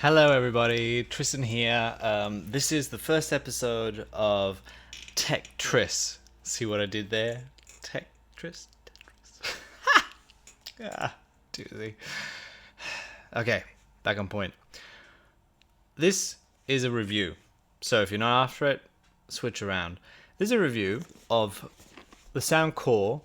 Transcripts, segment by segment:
Hello, everybody. Tristan here. This is the first episode of TechTris. See what I did there? TechTris? TechTris. Ah, doozy. Okay, back on point. This is a review. So if you're not after it, switch around. This is a review of the Soundcore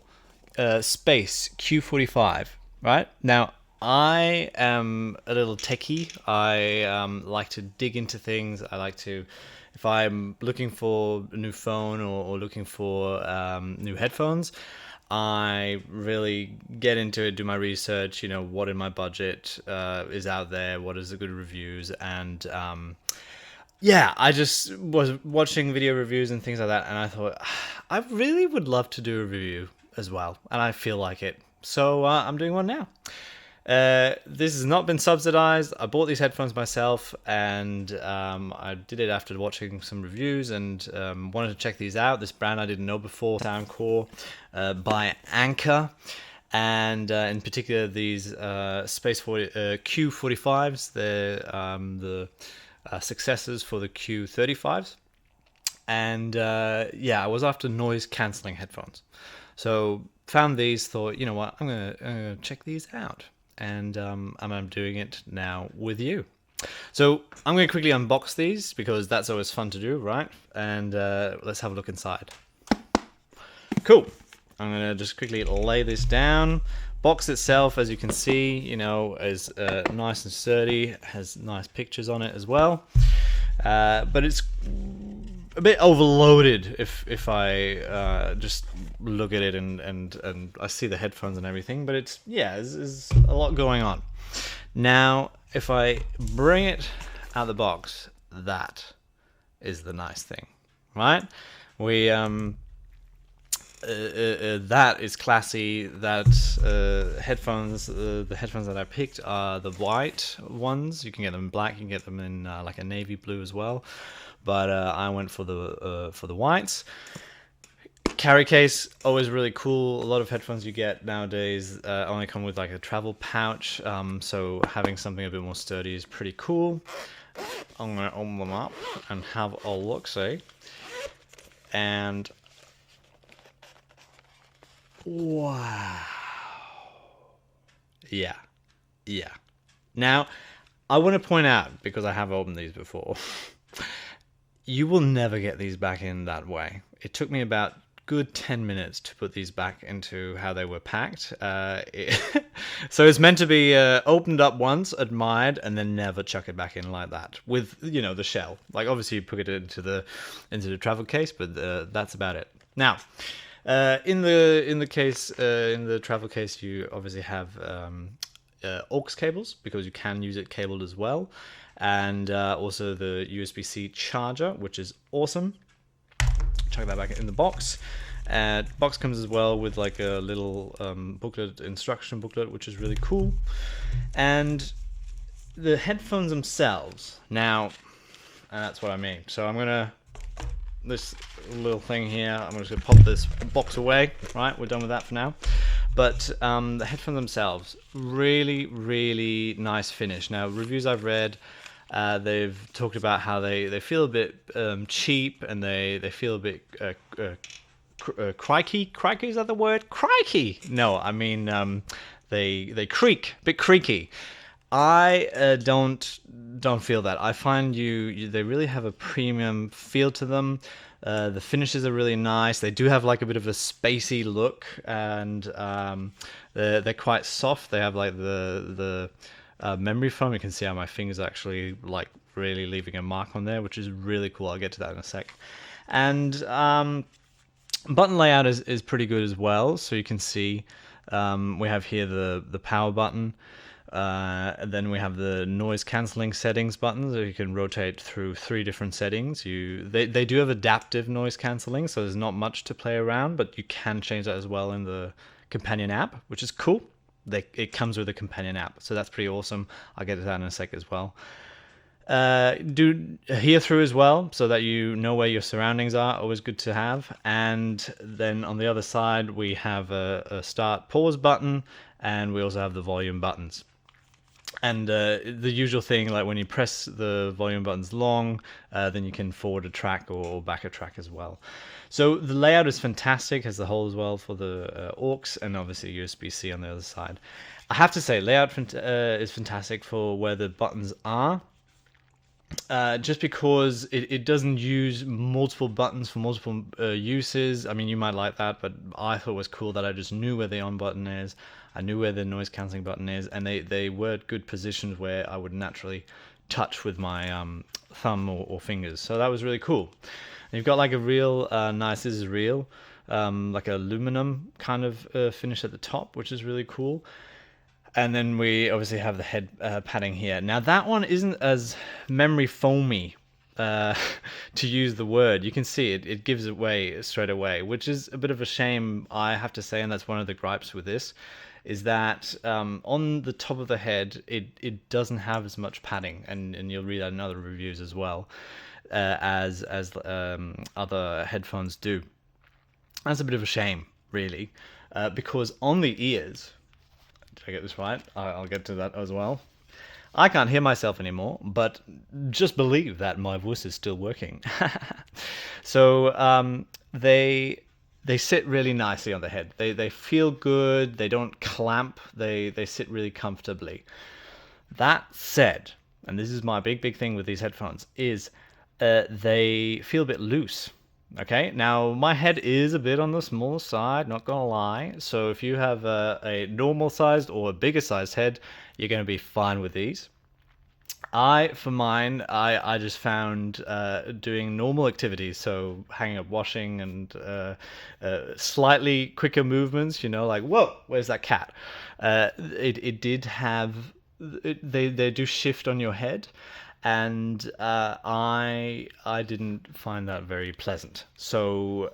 Space Q45, right? Now, I am a little techie. I like to dig into things. I like to, if I'm looking for a new phone or looking for new headphones, I really get into it, do my research, what in my budget is out there, what is the good reviews, and yeah, I just was watching video reviews and things like that, and I thought, I really would love to do a review as well, and I feel like it. So I'm doing one now. This has not been subsidized. I bought these headphones myself, and I did it after watching some reviews and wanted to check these out. This brand I didn't know before, Soundcore by Anker. And in particular, these Space 40, Q45s, they're the successors for the Q35s. And yeah, I was after noise cancelling headphones. So found these, thought, you know what, I'm gonna check these out. And I'm doing it now with you. So I'm going to quickly unbox these because that's always fun to do, right? And let's have a look inside. Cool. I'm going to just quickly lay this down. Box itself, as you can see, is nice and sturdy. Has nice pictures on it as well. But it's a bit overloaded if I just look at it and I see the headphones and everything. But it's there's a lot going on. Now, if I bring it out of the box, that is the nice thing, right? We that is classy. That headphones, the headphones that I picked are the white ones. You can get them in black. You can get them in like a navy blue as well. But I went for the whites. Carry case, always really cool. A lot of headphones you get nowadays only come with like a travel pouch. So having something a bit more sturdy is pretty cool. I'm gonna open them up and have a look, see. And wow. Yeah. Now, I want to point out, because I have opened these before, you will never get these back in that way. It took me about good 10 minutes to put these back into how they were packed. So it's meant to be opened up once, admired, and then never chuck it back in like that with the shell. Like obviously you put it into the travel case, but that's about it. Now, in the case in the travel case, you obviously have aux cables because you can use it cabled as well, and also the USB-C charger, which is awesome. Chuck that back in the box. Box comes as well with like a little instruction booklet, which is really cool. And the headphones themselves, now, and that's what I mean. So I'm gonna, this little thing here, I'm just gonna pop this box away. Right, we're done with that for now. But the headphones themselves, really nice finish. Now, reviews I've read, they've talked about how they feel a bit cheap, and they feel a bit crikey. Crikey, is that the word? Crikey. No, I mean they creak, a bit creaky. I don't feel that. I find they really have a premium feel to them. The finishes are really nice. They do have like a bit of a spacey look, and they're quite soft. They have like the memory foam. You can see how my fingers are actually like really leaving a mark on there, which is really cool. I'll get to that in a sec. And button layout is pretty good as well. So you can see we have here the power button. And then we have the noise cancelling settings button, so you can rotate through 3 different settings. They do have adaptive noise cancelling, so there's not much to play around, but you can change that as well in the companion app, which is cool. It comes with a companion app, so that's pretty awesome. I'll get to that in a sec as well. Do hear through as well, so that you know where your surroundings are. Always good to have. And then on the other side, we have a start pause button, and we also have the volume buttons. And the usual thing, like when you press the volume buttons long, then you can forward a track or back a track as well. So the layout is fantastic, has the hole as well for the aux, and obviously USB-C on the other side. I have to say, layout is fantastic for where the buttons are. Just because it doesn't use multiple buttons for multiple uses. I mean, you might like that, but I thought it was cool that I just knew where the on button is. I knew where the noise cancelling button is, and they were at good positions where I would naturally touch with my thumb or fingers. So that was really cool. And you've got like a real nice, this is real, like aluminum kind of finish at the top, which is really cool. And then we obviously have the head padding here. Now that one isn't as memory foamy, uh, to use the word. You can see it gives away straight away, which is a bit of a shame, I have to say, and that's one of the gripes with this, is that on the top of the head, it doesn't have as much padding, and you'll read that in other reviews as well, as other headphones do. That's a bit of a shame, really, because on the ears, did I get this right? I'll get to that as well. I can't hear myself anymore, but just believe that my voice is still working. So they sit really nicely on the head. They feel good. They don't clamp. They sit really comfortably. That said, and this is my big thing with these headphones, is they feel a bit loose. Okay, now my head is a bit on the small side, not gonna lie. So if you have a normal sized or a bigger sized head, you're gonna be fine with these. For mine, I just found doing normal activities, so hanging up washing and slightly quicker movements, like, whoa, where's that cat? It did have, they do shift on your head, and I didn't find that very pleasant. So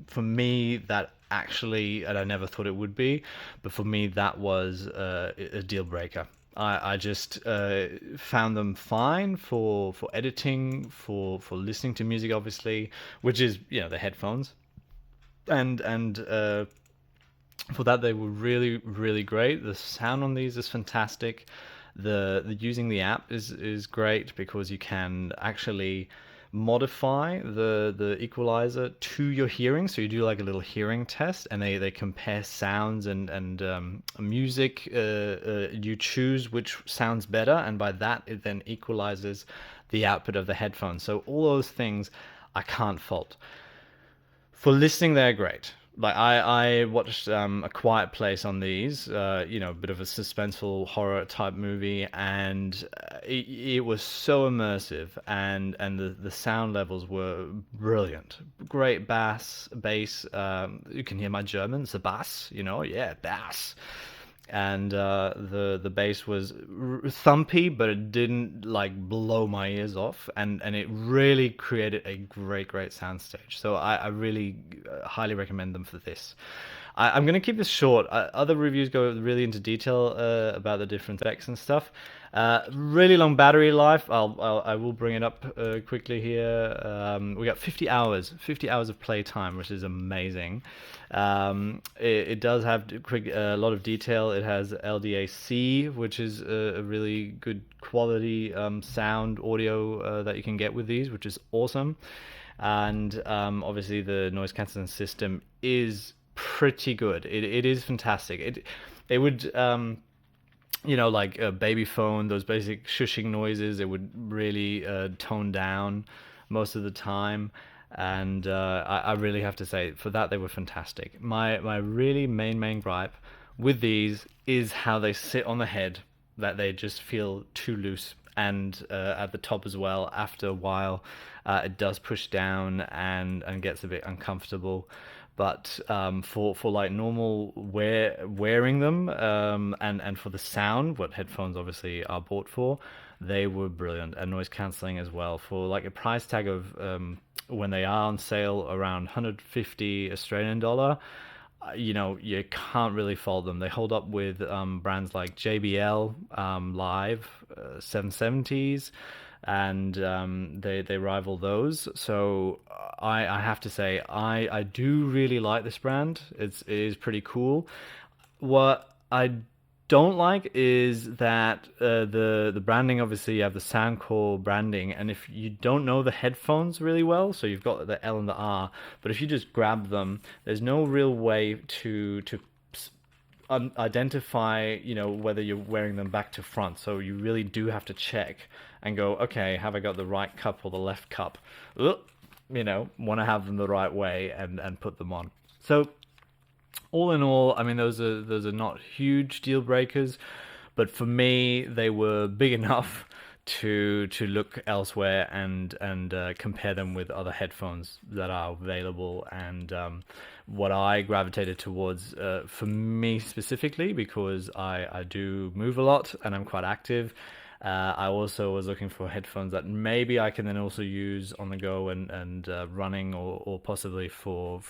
for me, that actually, and I never thought it would be, but for me, that was a deal breaker. I just found them fine for editing, for listening to music, obviously, which is the headphones, and for that they were really great. The sound on these is fantastic. The using the app is great because you can actually modify the equalizer to your hearing. So you do like a little hearing test, and they compare sounds and music. You choose which sounds better, and by that it then equalizes the output of the headphones. So all those things I can't fault. For listening, they're great. Like I watched A Quiet Place on these, a bit of a suspenseful horror type movie, and it was so immersive, and the sound levels were brilliant. Great bass. You can hear my German, the bass, yeah, bass. And the bass was thumpy, but it didn't like blow my ears off, and it really created a great soundstage. So I really highly recommend them for this. I'm going to keep this short. Other reviews go really into detail about the different specs and stuff. Really long battery life. I will bring it up quickly here. We got 50 hours of playtime, which is amazing. It does have a lot of detail. It has LDAC, which is a really good quality sound audio that you can get with these, which is awesome. And obviously the noise cancelling system is pretty good. It is fantastic. It would like a baby phone, those basic shushing noises, it would really tone down most of the time. And I really have to say, for that they were fantastic. My really main gripe with these is how they sit on the head, that they just feel too loose, and at the top as well. After a while, it does push down and gets a bit uncomfortable. But for like normal wearing them, and for the sound, what headphones obviously are bought for, they were brilliant. And noise cancelling as well, for like a price tag of when they are on sale around 150 Australian dollar. You can't really fault them. They hold up with brands like JBL Live 770s, and they rival those. So I have to say, I do really like this brand. It is pretty cool. What I don't like is that the branding. Obviously, you have the Soundcore branding, and if you don't know the headphones really well, so you've got the L and the R, but if you just grab them, there's no real way to identify, whether you're wearing them back to front. So you really do have to check and go, okay, have I got the right cup or the left cup? Want to have them the right way and put them on. So all in all, I mean, those are not huge deal breakers, but for me, they were big enough to look elsewhere and compare them with other headphones that are available. And what I gravitated towards, for me specifically, because I do move a lot and I'm quite active. I also was looking for headphones that maybe I can then also use on the go and running or possibly for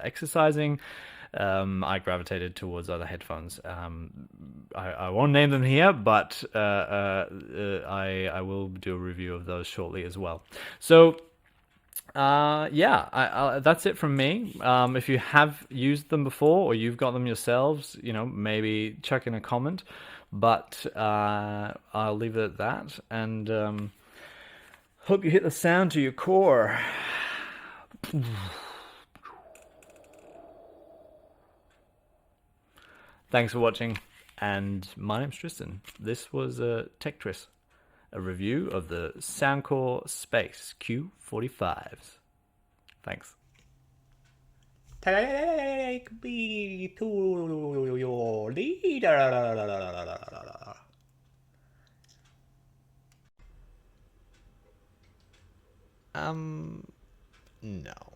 exercising. I gravitated towards other headphones. I won't name them here, but I will do a review of those shortly as well. So yeah, that's it from me. If you have used them before or you've got them yourselves, maybe chuck in a comment. But I'll leave it at that, and hope you hit the sound to your core. Thanks for watching, and my name's Tristan. This was TechTris, a review of the Soundcore Space Q45s. Thanks. Take me to your leader. No.